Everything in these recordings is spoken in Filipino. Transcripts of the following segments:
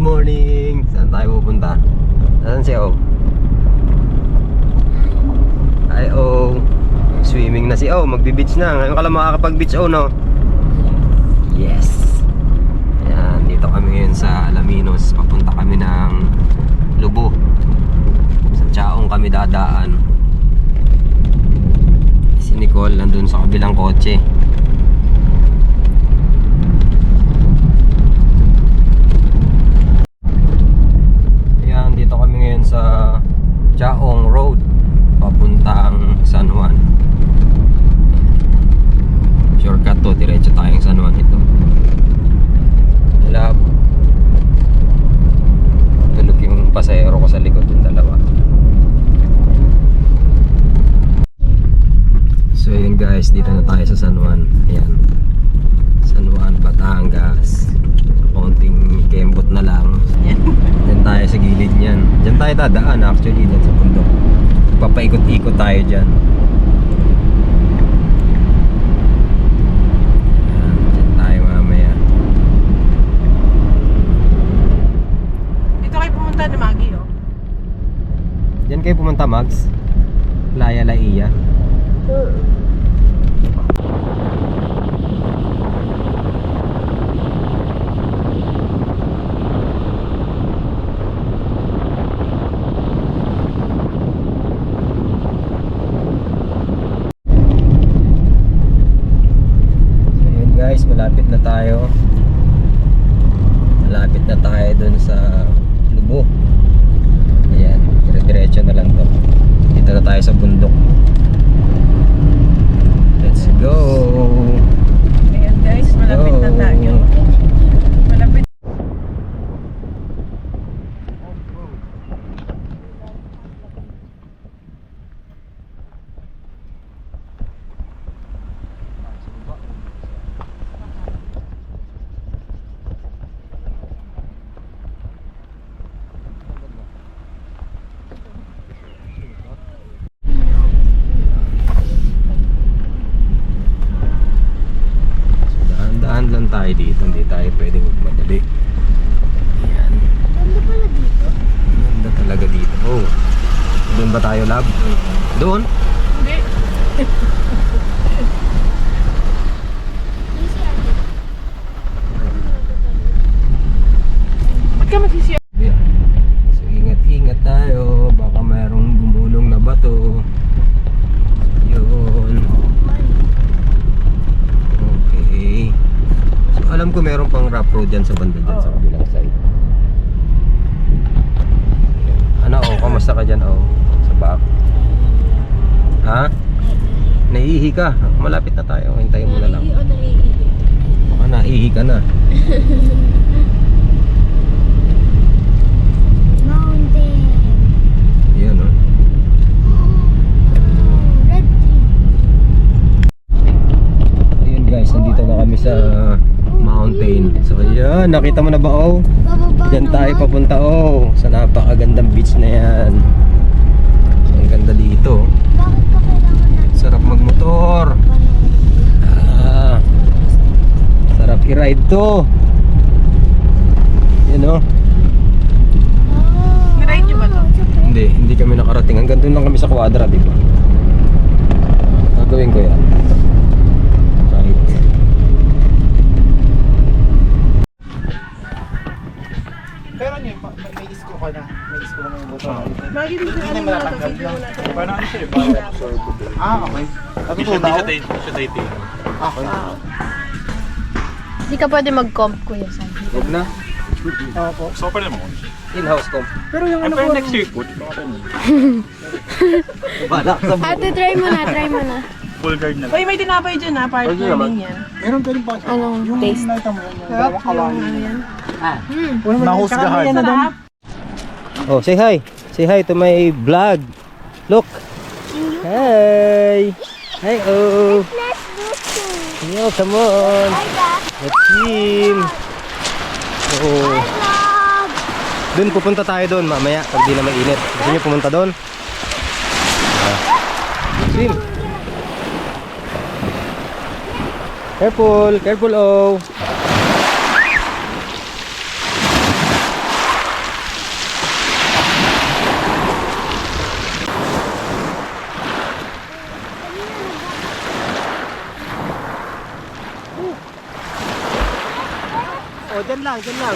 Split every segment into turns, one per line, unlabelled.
morning! Saan tayo pupunta? Saan si O? Hi O! Swimming na si O, magbi-beach na. Ngayon ka lang makakapag-beach O, no? Yes! Ayan, dito kami ngayon sa Alaminos. Papunta kami ng Lubo. Sa Chaong kami dadaan. Si Nicole nandun sa kabilang kotse. Ayan, dito kami ngayon sa Chaong Road papuntang San Juan. Shortcut to, diretso tayong San Juan ito. Lab. Tulog yung pasahero ko sa likod, yung dalawa. So yun guys, dito na tayo sa San Juan. Ayan, San Juan, Batangas. Konting kembot na lang. Diyan tayo sa gilid niyan. Diyan tayo dadaan actually, dyan sa bundok. Papaikot-ikot tayo dyan. Dyan tayo mamaya.
Dito kayo pumunta na Magi, oh.
Diyan kayo pumunta, Mags? Playa Laia. Guys, malapit na tayo. Malapit na tayo dun sa Lubo. Ayan, dire-diretso na lang to. Dito na tayo sa bundok. Let's go.
Ayan guys, malapit na tayo. Malapit.
Daan lang tayo dito, hindi tayo pwedeng magmadali. Ayan.
Ganda pala dito.
Ganda talaga dito. Oh. Doon ba tayo, lab? Doon?
Hindi. Ba't ka magsisiya?
Yeah. So ingat-ingat tayo, baka mayroong gumulong na bato. Yun. Okay. So alam ko meron pang rough road dyan sa banda dyan sa kabilang side. Ano, kamusta ka dyan, sa back? Ha? Naiihi ka? Malapit na tayo, hintayin mo na lang. Baka naiihi ka na.
Mountain.
Yan, oh.
Red tree.
Ayun guys, nandito na kami sa mountain. So yan, nakita mo na ba,
Bababa
Diyan tayo
naman.
papunta, sa napakagandang beach na yan. So, ang ganda dito.
Bakit pa kailangan natin?
Sarap magmotor. Sarap i-ride to. Yan,
Niride nyo ba to?
Hindi kami nakarating. Hanggang doon lang kami sa Quadra, di ba? Gagawin ko yan. Right.
Pero ano yun, may isko ka na. May isko ka na yung buto.
Magi dito
Hindi
ano
na
muna to,
matatanggal
video
lang.
muna to.
Paano ano siya? Paano absorb?
Okay. Natutunaw?
Siya dating.
Okay.
Hindi ka pwede mag-comp, kuya, sabi.
Huwag na.
Opo.
So, pa naman.
In-house comp.
Pero yung ano
Pero
po,
next year po, baka tayo.
Balak sa
Ate, try mo na.
Full guard na.
Uy, may tinapay dyan ha, partner
Pwede naman.
din yan.
meron ka rin pa.
Anong
yung
taste?
nakita mo yun, yung
Sarap
dalawang
yung
kawali.
ano yan.
Nahusgahan.
Yan na doon.
Oh, say hi. Say hi to my vlog. Look. Hey. Hi,
Let's do two.
Yo, come on.
Hi, Dad.
Let's swim. Oh.
Hi, vlog.
Doon pupunta tayo doon mamaya pag di na mainit. Gusto niyo pumunta doon? Swim. Careful, careful, oh. Oh, dyan lang, dyan lang.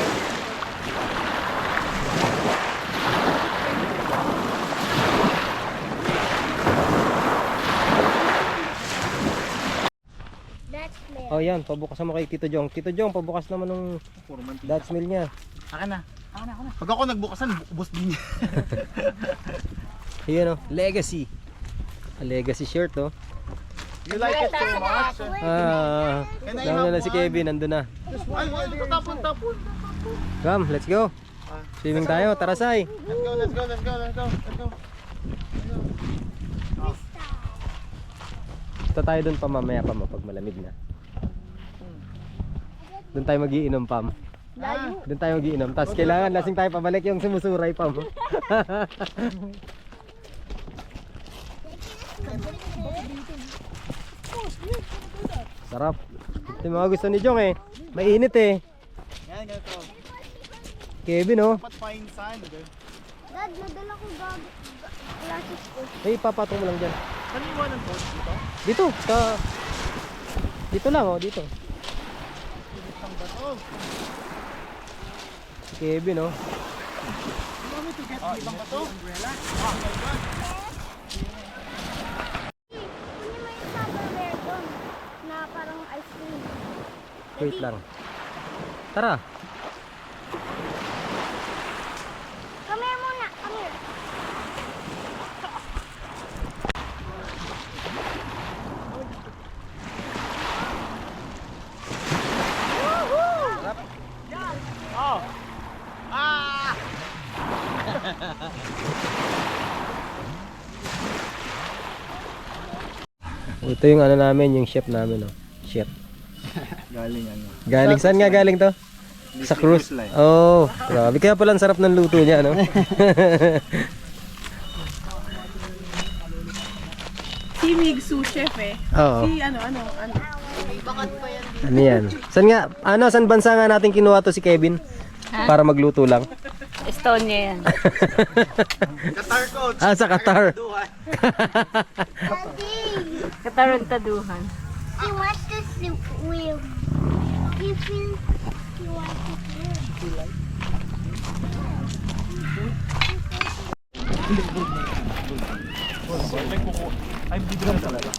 That's me.
Oh, yan, pabukas mo kay Tito Jong. Tito Jong, pabukas naman ng Dutch mill niya.
Akin na. Pag ako nagbukasan, bus din niya.
Ayan oh, legacy. A legacy shirt oh.
You like it so much?
Nauna na si Kevin, nandun na.
Ay, tapon.
Come, let's go. Swimming tayo, tara Sai.
Let's go.
Ito tayo dun pa mamaya pa pag malamig na. Doon tayo magiinom Pam. Doon tayo magiinom. Tapos kailangan lasing tayo pabalik yung sumusuray Pam. Sarap. Ito yung mga gusto ni Jong eh. Mainit eh.
Yan, ganito.
Kevin oh.
Dapat fine sand.
Dad, nadala ko glasses ko.
Eh, papatong mo lang dyan.
Saan iwanan po dito?
Dito, sa... Dito lang oh, dito. Si Kevin oh.
Ibang bato?
Kunin mo yung Tupperware doon na parang ice cream.
Wait lang. Tara.
Come here muna, come here.
Ito yung ano namin, yung chef namin oh. Chef.
Galing ano.
Galing saan nga galing to? Sa cruise. Oh, grabe. Kaya pala ang sarap ng luto niya, no?
Si Mig sous chef eh.
Oo.
Si ano.
Ano yan? Saan nga, saan bansa nga natin kinuha to si Kevin? Para magluto lang.
Estonia yan.
Qatar coach.
Sa Qatar.
Daddy,
Katarantaduhan.
he wants to swim. He feels he wants to swim.
Ay, bibigyan na talaga.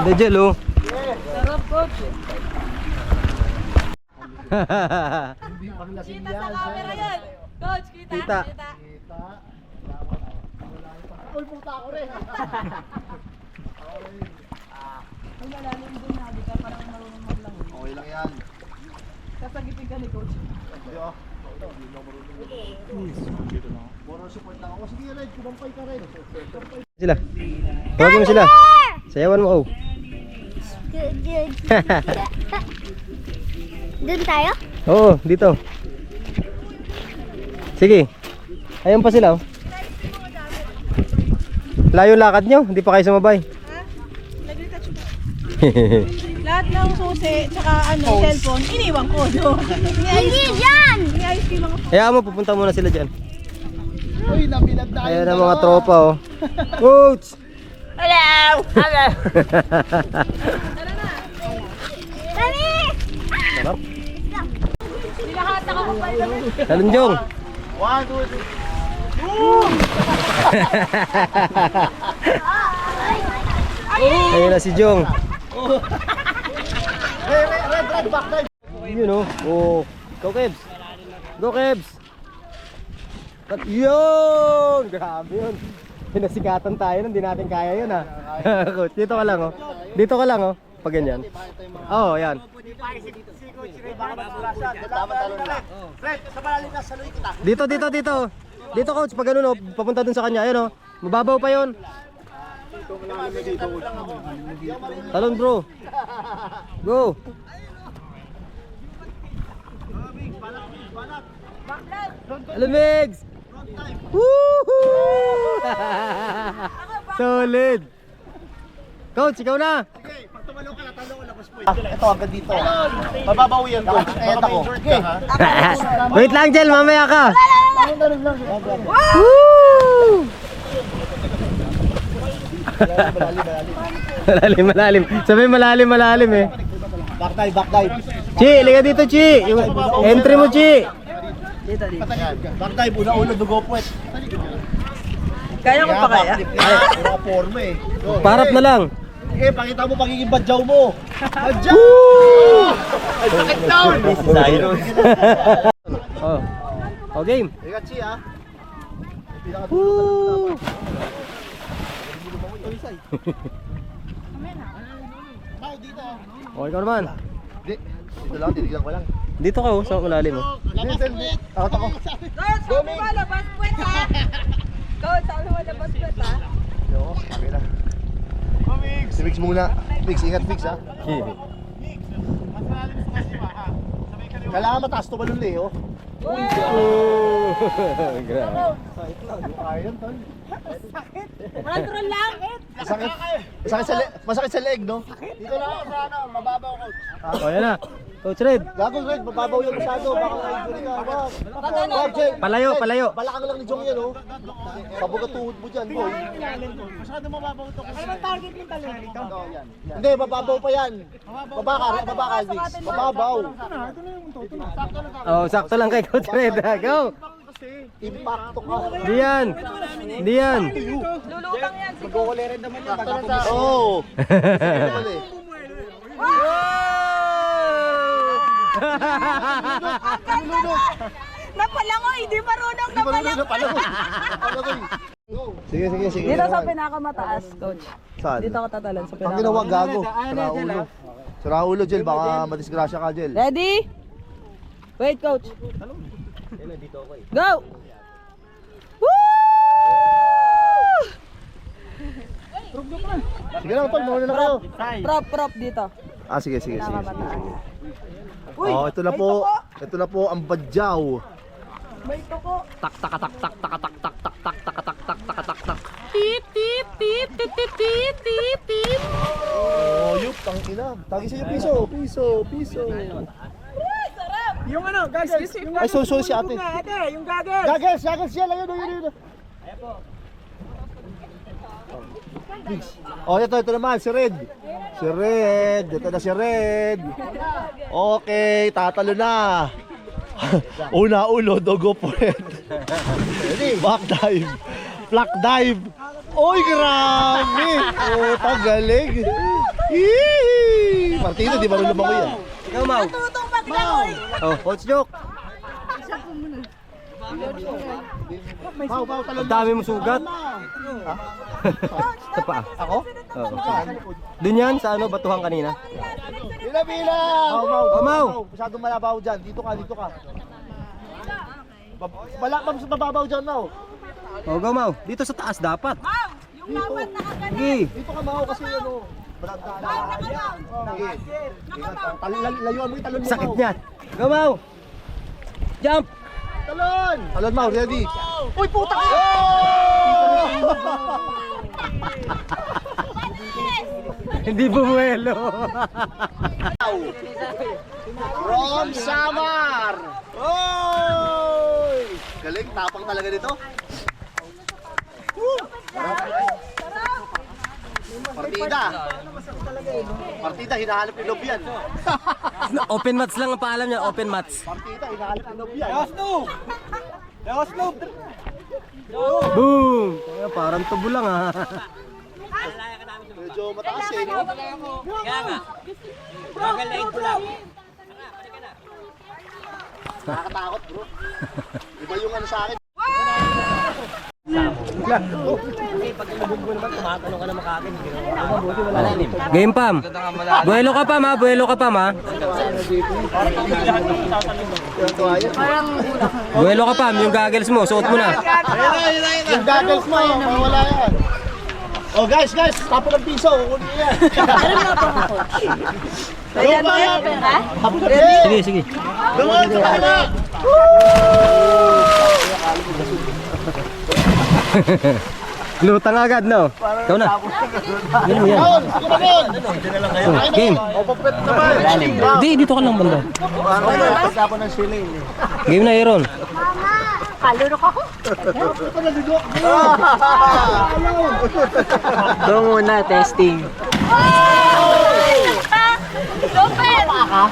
The gel oh.
Sarap coach. Kita sa camera yan. Coach,
Kita.
Okay lang yan.
Sasagipin ka ni coach.
Moral support lang ako. Sige, Red, kumampay ka rin.
Sila. Tawagin mo sila. Sayawan mo oh.
Good. Doon tayo?
Oo, dito. Sige. Ayun pa sila oh. Layo lakad nyo, hindi pa kayo sumabay.
Nag-retouch mo. Lahat ng susi, tsaka cellphone, iniwan ko doon.
Hindi dyan!
Iniayos ko yung mga
Hayaan mo, pupunta muna sila dyan.
Uy, nabilad tayo.
Ayan ang mga tropa oh. Coach!
Hello! Hello!
Kami!
Sarap.
Nilahata ka pa yun.
Talunjong.
1, 2, 3.
Ayun na si Jong.
Red, back red.
Yun oh. Oh. Go Kebs. Go Kebs. Yun! Grabe yun. Pinasikatan tayo nun. Hindi natin kaya yun ha. Coach, dito ka lang oh. Dito ka lang oh. Pag ganyan. Oo, oh, yan.
Red, sa malalim na saluhin kita.
Dito. Dito coach, pag ganun oh. Papunta dun sa kanya. Ayun oh. Mababaw pa yun. Talon bro. Go. Hello, Megs! Woohoo! Solid! Coach, ikaw na!
Ito, hanggang dito. Mababawi yan, coach. Baka may injured ka, ha?
Wait lang, Jel, mamaya ka! Woo! Malalim. Sabi malalim eh.
Back dive.
Chi, liga dito, Chi. Yung entry mo, Chi.
Back dive, una-una dugo puwet.
Kaya ko pa kaya?
Mga forma eh.
Parap na lang.
Sige, pakita mo pagiging badyaw mo. Badyaw! Ay, sakit down!
Oh. Oh, game.
Liga, Chi, ha?
Woo!
Bao, dito.
Oh, ikaw naman.
Hindi. Dito lang, titignan ko lang.
Dito ka, oh, sa ulalim. Oh.
Ako.
Coach, sabi mo labas puwet ha? Coach, sabi mo labas puwet ha?
Oo, okay lang. Si Mix muna. Mix, ingat Mix, ha? Kailangan mataas to balon, Leo.
Grabe.
Ayun, tol.
Natural lang.
Masakit sa leg, no? Dito lang ako sa ano, mababaw, coach.
Oh, yan na. Coach Red.
Gago, Red, mababaw yung masyado. Baka injury ka. Wag, Jay.
Palayo.
Balakang lang ni Jong yan, oh. Pabugat tuhod mo dyan, boy.
Ano ang target ng talon dito?
Hindi, mababaw pa yan. Baba ka, Vix. Mababaw.
Oh, sakto lang kay Coach Red. Go.
Impacto ka.
Hindi yan.
Lulutang yan si
Oo.
Napalangoy, di marunong napalangoy.
Sige.
Dito sa pinakamataas, coach.
Saan?
Dito ako tatalan sa
Ang ginawa,
pinakamataas.
gago. Sira ulo. Sira ulo, Jel. Baka madisgrasya ka, Jel.
Ready? Wait, coach. Go! Woo!
Sige lang, tol. Mauna na kayo.
Prop dito.
Ah, sige.
Pinakamataas.
Oh, ito na po ang badyaw.
May tuko.
Tak.
Oh, yup, tang ina. Tagi sa iyo, piso.
Yung ano, guys,
Ay, sorry si ate.
yung gagawin.
Gagels siya lang yun. Oh, ito naman, si Red. Ito na si Red. Okay, tatalo na. Una ulo, dogo puwet. Back dive. Flat dive. Oy, grabe. Oh, tagaling. Yee! Martino, di ba rin lumangoy yan?
Ikaw, Mau.
Tutong paglangoy.
Oh, Coach Joke.
Pau, talon.
Ang dami mo sugat. Sa paa.
Ako?
Oo. Doon yan, sa ano, batuhan kanina.
Bilang!
Oh, Mau.
Masyadong malabaw dyan. Dito ka. Mababaw dyan, Mau.
Oh, go, Mau. Dito sa taas dapat.
Yung lapat nakaganon.
Sige.
Dito ka, Mau, kasi ano. Sige. Layuan mo yung talon mo,
Sakit
Mau.
niyan. Go, Mau. Jump.
Talon, Mau, ready? Uy, puta ka!
Hindi bumuelo.
From Samar! Oy! Galing, tapang talaga dito. Partida, hinahanap yung lob yan.
Open mats lang ang paalam niya, open mats.
Partida, hinahanap yung lob yan.
Boom! Kaya parang tubo lang ah.
Medyo mataas eh, no? Nakakatakot, bro. Iba yung ano sa akin.
Game Pam. Buelo ka pa ma, Buelo ka Pam, yung goggles mo, suot mo na.
Yung goggles mo, mawala yan. Oh guys, tapo ng piso, kunin niyo yan.
Ayan, pera.
Sige.
Doon, sa kanila.
Lutang agad, no? Ikaw na. Yan mo yan. Oh, game. Di, dito ka lang banda. Game na, Aaron.
Kalurok ako.
Ito muna, testing. Oh,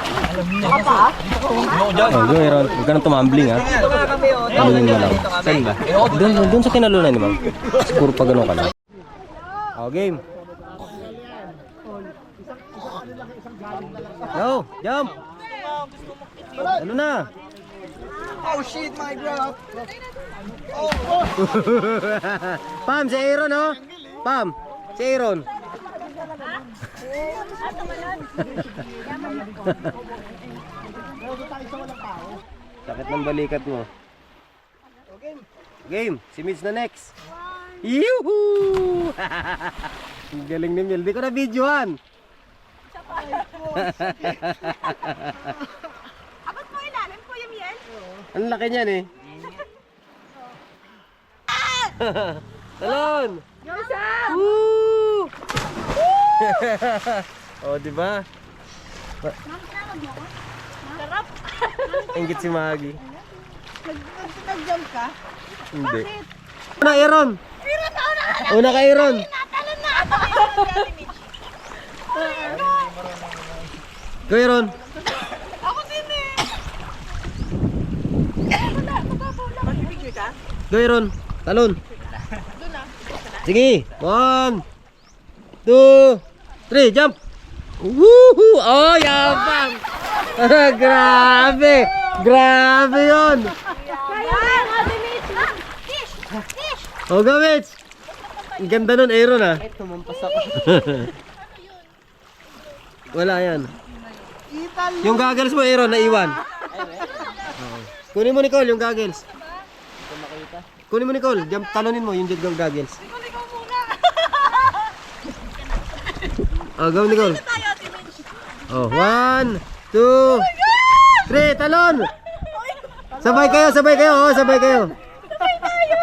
go, Aaron. Huwag ka nang tumambling, ha? Talunin mo lang. Saan ba? Doon sa tinalunan ni ma'am. Siguro pa ganun ka lang. Oh, game. Go, jump. Ano na?
Oh shit, my God.
Pam, si Aaron, oh. Pam, si Aaron. Sakit ng balikat mo. Game, si Mitch na next. Yuhu! Ang galing ni Mel. Di ko na videohan.
Abot mo ilalim po yung yan.
Ang laki niyan eh. Talon! Woo! Oh, di ba?
Sarap.
Ingit si Maggie.
Nag-jump ka?
Hindi. Una, Aaron! Una ka, Aaron!
Natalon na!
Go, Aaron!
Ako din eh! Wala, mababaw lang. Mag-picture ka?
Go, Aaron! Talon! Sige! 1, 2, 3, jump! Woohoo! Oh, yabang! Grabe! Grabe yun! Oh, go, Mitch! Ang ganda nun, Aaron, ah. Tumampas ako. Wala yan. Yung goggles mo, Aaron, naiwan. Kunin mo, Nicole, yung goggles. Kunin mo, Nicole. Jump, talonin mo yung goggles. Oh, go, Nicole. Oh, 1, 2, 3, talon! Sabay kayo, sabay kayo. Oh, sabay kayo.
Sabay tayo!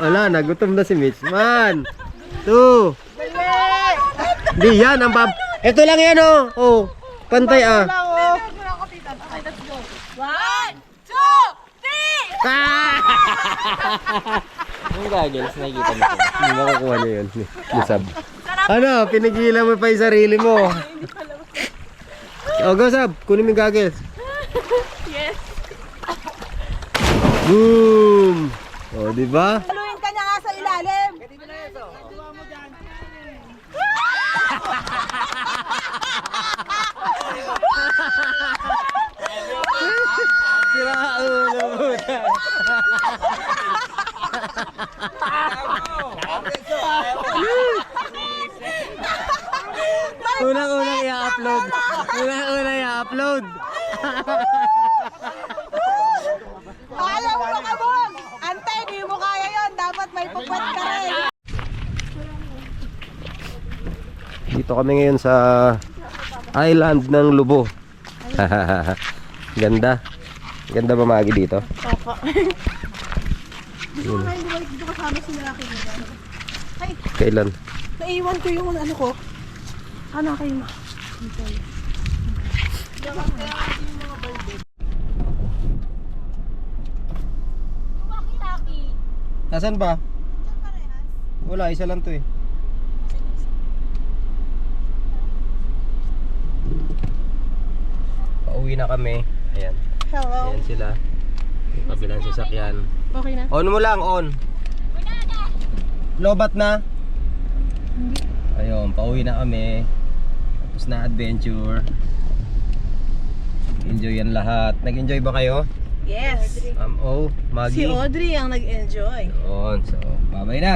Wala, nagutom na si Mitch. 1, 2. Di yan, ang bab... Ito lang yan, oh. Oh, pantay, ah.
Okay, let's go. 1, 2, 3!
Yung goggles, nakikita mo. Hindi makukuha niya yun. Lusab. Ano, pinigilan mo pa yung sarili mo. Oh, go, Sab. Kunin mo yung goggles.
Yes.
Boom! Oh, di ba?
Haluin ka niya nga sa ilalim.
Sira ulo mo. Unang-unang i-upload. Unang-unang i-upload.
Ayaw mo makabog! Ante, di mo kaya yon. Dapat may pupwet ka rin.
Dito kami ngayon sa island ng Lubo. Ganda. Ganda ba Magi dito?
Opo. Dito kasama si Laki. Ay,
Kailan?
naiwan ko yung ano ko. Ano kayo?
Nasaan ba? Wala, isa lang to eh. Pauwi na kami. Ayan.
Hello.
Ayan sila. Yung kabilang sasakyan.
Okay na?
On mo lang, on. Lobat na? Ayun, pauwi na kami. Tapos na adventure. Enjoy yan lahat. Nag-enjoy ba kayo?
Yes.
Oh, Maggie.
Si Audrey ang nag-enjoy.
Yun, so, bye-bye na.